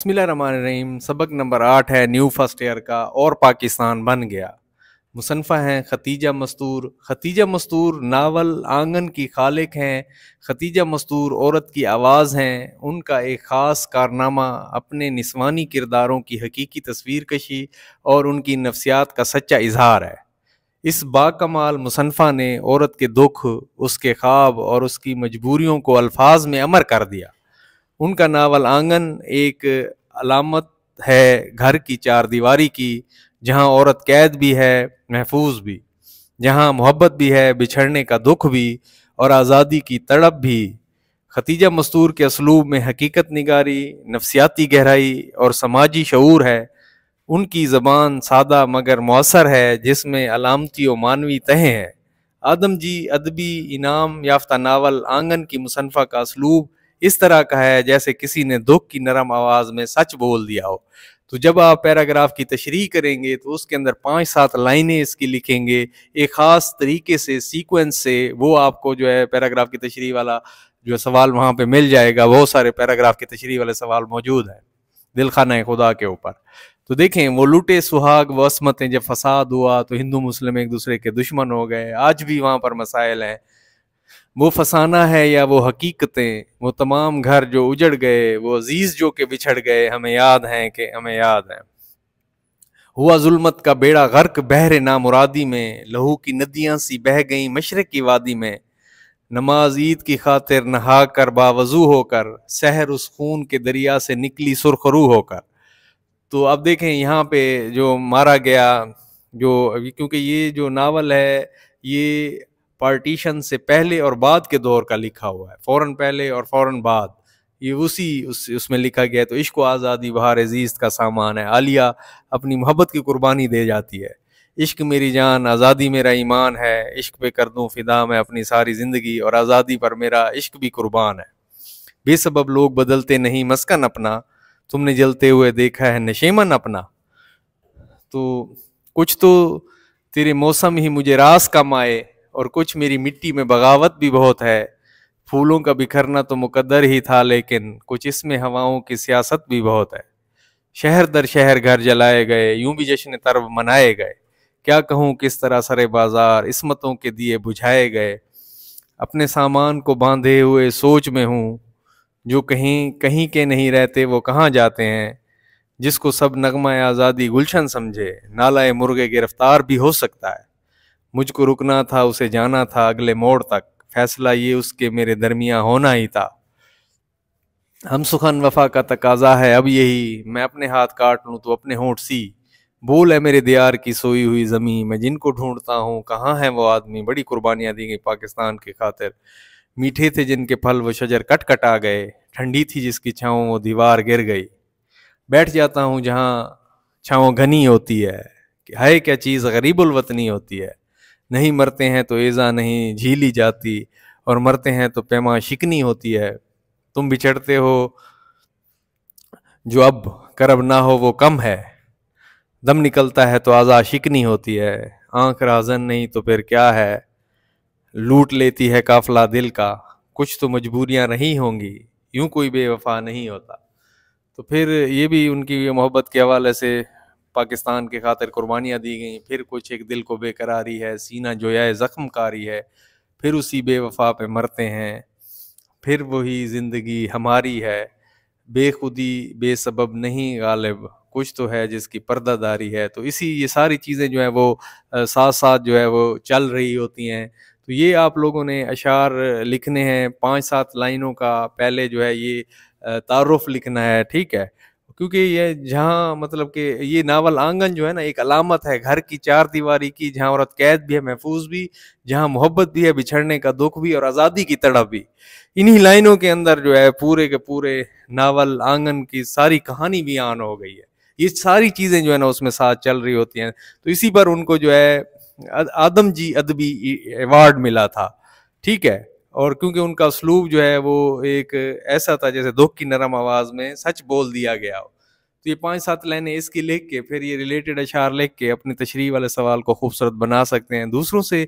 بسم اللہ الرحمن الرحیم۔ سبق نمبر 8 ہے نیو فرسٹ ایئر کا، اور پاکستان بن گیا۔ مصنفہ ہیں ختیجہ مستور۔ ختیجہ مستور ناول آنگن کی خالق ہیں۔ ختیجہ مستور عورت کی آواز ہیں۔ ان کا ایک خاص کارنامہ اپنے نسوانی کرداروں کی حقیقی تصویر کشی اور ان کی نفسیات کا سچا اظہار ہے۔ اس باکمال مصنفہ نے عورت کے دکھ، اس کے خواب اور اس کی مجبوریوں کو الفاظ میں امر کر دیا۔ ان کا ناول آنگن ایک علامت ہے گھر کی چار دیواری کی، جہاں عورت قید بھی ہے، محفوظ بھی، جہاں محبت بھی ہے، بچھڑنے کا دکھ بھی، اور آزادی کی تڑپ بھی۔ ختیجہ مستور کے اسلوب میں حقیقت نگاری، نفسیاتی گہرائی اور سماجی شعور ہے۔ ان کی زبان سادہ مگر مؤثر ہے، جس میں علامتی و معنوی تہیں ہیں۔ آدم جی ادبی انعام یافتہ ناول آنگن کی مصنفہ کا اسلوب اس طرح کا ہے جیسے کسی نے دکھ کی نرم آواز میں سچ بول دیا ہو۔ تو جب آپ پیراگراف کی تشریح کریں گے تو اس کے اندر 5-7 لائنیں اس کی لکھیں گے ایک خاص طریقے سے، سیکوینس سے۔ وہ آپ کو جو ہے پیراگراف کی تشریح والا جو سوال وہاں پہ مل جائے گا، بہت سارے پیراگراف کی تشریح والے سوال موجود ہیں دل خانہ خدا کے اوپر۔ تو دیکھیں، وہ لوٹے سہاگ و عصمتیں جب فساد ہوا تو ہندو مسلم ایک دوسرے کے دشمن ہو گئے، آج بھی وہاں پر مسائل ہیں۔ وہ فسانہ ہے یا وہ حقیقتیں، وہ تمام گھر جو اجڑ گئے، وہ عزیز جو کہ بچھڑ گئے، ہمیں یاد ہیں کہ ہمیں یاد ہیں۔ ہوا ظلمت کا بیڑا غرق بحر نامرادی میں، لہو کی ندیاں سی بہہ گئیں مشرق کی وادی میں، نماز عید کی خاطر نہا کر باوضو ہو کر، سحر اس خون کے دریا سے نکلی سرخ رو ہو کر۔ تو اب دیکھیں یہاں پہ جو مارا گیا، جو کیونکہ یہ جو ناول ہے یہ پارٹیشن سے پہلے اور بعد کے دور کا لکھا ہوا ہے، فوراً پہلے اور فوراً بعد، یہ اس میں لکھا گیا ہے۔ تو عشق و آزادی بہار عزیز کا سامان ہے۔ عالیہ اپنی محبت کی قربانی دے جاتی ہے۔ عشق میری جان، آزادی میرا ایمان ہے، عشق پہ کر دوں فدا میں اپنی ساری زندگی، اور آزادی پر میرا عشق بھی قربان ہے۔ بے سبب لوگ بدلتے نہیں مسکن اپنا، تم نے جلتے ہوئے دیکھا ہے نشیمن اپنا۔ تو کچھ تو تیرے موسم ہی مجھے راس کا مائے، اور کچھ میری مٹی میں بغاوت بھی بہت ہے۔ پھولوں کا بکھرنا تو مقدر ہی تھا، لیکن کچھ اس میں ہواؤں کی سیاست بھی بہت ہے۔ شہر در شہر گھر جلائے گئے، یوں بھی جشن طرب منائے گئے، کیا کہوں کس طرح سرے بازار عصمتوں کے دیے بجھائے گئے۔ اپنے سامان کو باندھے ہوئے سوچ میں ہوں، جو کہیں کے نہیں رہتے وہ کہاں جاتے ہیں۔ جس کو سب نغمہ آزادی گلشن سمجھے، نالہ مرغ گرفتار بھی ہو سکتا ہے۔ مجھ کو رکنا تھا اسے جانا تھا اگلے موڑ تک، فیصلہ یہ اس کے میرے درمیاں ہونا ہی تھا۔ ہم سخن وفا کا تقاضا ہے اب یہی، میں اپنے ہاتھ کاٹ لوں تو اپنے ہونٹ سی۔ بول ہے میرے دیار کی سوئی ہوئی زمین، میں جن کو ڈھونڈتا ہوں کہاں ہیں وہ آدمی۔ بڑی قربانیاں دی گئی پاکستان کی خاطر۔ میٹھے تھے جن کے پھل وہ شجر کٹ کٹ آ گئے، ٹھنڈی تھی جس کی چھاؤں وہ دیوار گر گئی۔ بیٹھ جاتا ہوں جہاں چھاؤں گھنی ہوتی ہے، کہ ہے کیا چیز غریب الوطنی ہوتی ہے۔ نہیں مرتے ہیں تو ایزا نہیں جھیلی جاتی، اور مرتے ہیں تو پیماں شکنی ہوتی ہے۔ تم بچھڑتے ہو جو اب کرب نہ ہو وہ کم ہے، دم نکلتا ہے تو آزا شکنی ہوتی ہے۔ آنکھ رازن نہیں تو پھر کیا ہے، لوٹ لیتی ہے قافلہ دل کا۔ کچھ تو مجبوریاں رہی ہوں گی، یوں کوئی بے وفا نہیں ہوتا۔ تو پھر یہ بھی ان کی محبت کے حوالے سے پاکستان کے خاطر قربانیاں دی گئیں۔ پھر کچھ ایک دل کو بے قراری ہے، سینہ جویائے زخم کاری ہے، پھر اسی بے وفا پہ مرتے ہیں، پھر وہی زندگی ہماری ہے۔ بے خودی بے سبب نہیں غالب، کچھ تو ہے جس کی پردہ داری ہے۔ تو یہ ساری چیزیں جو ہیں وہ ساتھ ساتھ جو ہے وہ چل رہی ہوتی ہیں۔ تو یہ آپ لوگوں نے اشعار لکھنے ہیں 5-7 لائنوں کا، پہلے جو ہے یہ تعارف لکھنا ہے، ٹھیک ہے؟ کیونکہ یہ جہاں مطلب کہ یہ ناول آنگن جو ہے نا ایک علامت ہے گھر کی چار دیواری کی، جہاں عورت قید بھی ہے، محفوظ بھی، جہاں محبت بھی ہے، بچھڑنے کا دکھ بھی، اور آزادی کی تڑپ بھی۔ انہی لائنوں کے اندر جو ہے پورے کے پورے ناول آنگن کی ساری کہانی بیان ہو گئی ہے۔ یہ ساری چیزیں جو ہے نا اس میں ساتھ چل رہی ہوتی ہیں۔ تو اسی پر ان کو جو ہے آدم جی ادبی ایوارڈ ملا تھا، ٹھیک ہے؟ اور کیونکہ ان کا اسلوب جو ہے وہ ایک ایسا تھا جیسے دکھ کی نرم آواز میں سچ بول دیا گیا ہو۔ تو یہ 5-7 لائنیں اس کی لکھ کے پھر یہ ریلیٹڈ اشعار لکھ کے اپنی تشریح والے سوال کو خوبصورت بنا سکتے ہیں۔ دوسروں سے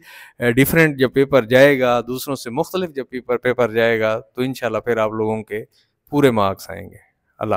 ڈیفرنٹ جب پیپر جائے گا، دوسروں سے مختلف جب پیپر جائے گا، تو انشاءاللہ پھر آپ لوگوں کے پورے مارکس آئیں گے۔